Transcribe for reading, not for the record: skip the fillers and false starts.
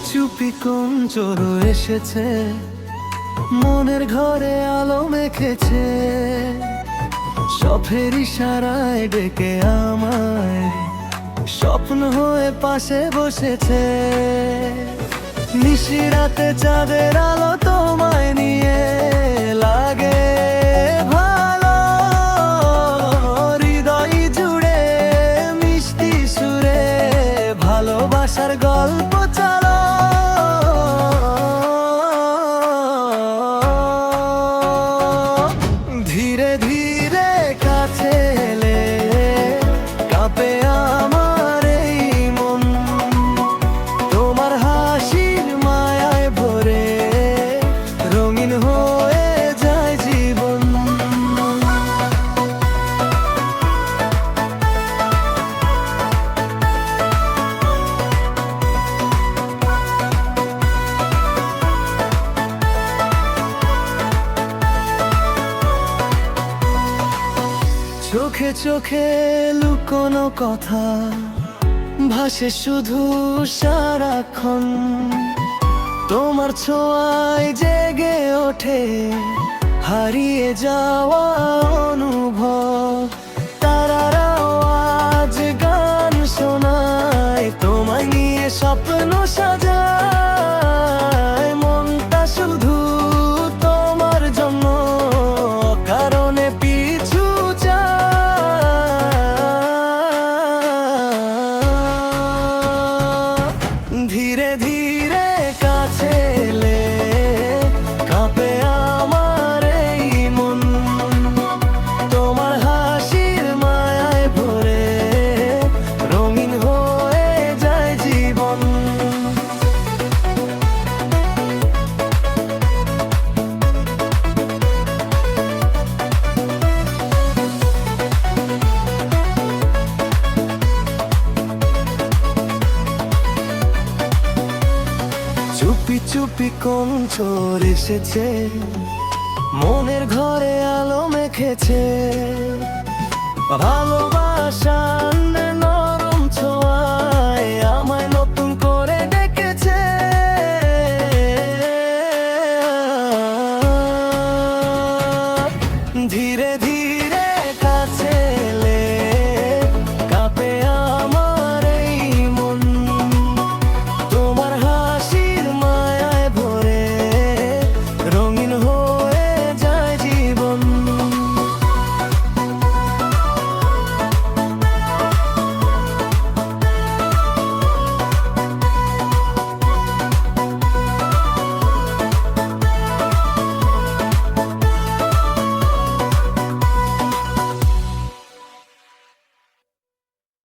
চুপি কোন চোর এসেছে, মনের ঘরে আলো মেখেছে, সফের ইশারায় ডেকে আমায় স্বপ্ন হয়ে পাশে বসেছে। নিশিরাতে চাঁদের আলো তোমায় নিয়ে লাগে ভালো, হৃদয় জুড়ে মিষ্টি সুরে ভালোবাসার গল্প চালো। ধীরে ধীরে কাছে এলে কাঁপে আমার এই মন, তোমার হাসির মায়ায় ভরে রঙিন হয়ে যায় জীবন। চোখে চোখে লুকোনো কথা ভাসে শুধু সারাক্ষণ, তোমার ছোঁয়ায় জেগে ওঠে হারিয়ে যাওয়া অনুভব। তারারাও আজ গান শোনায়, তোমায় নিয়ে স্বপ্ন সাজায়, মনটা শুধু তোমার জন্য কারণে পিছু চায়। ধীরে ধীরে কাছে এলে কাঁপে আমার এই মন, তোমার হাসির মায়ায় ভরে রঙিন হয়ে যায় জীবন। চুপি চুপি কোন চোর এসেছে, মনের ঘরে আলো মেখেছে, ভালোবাসা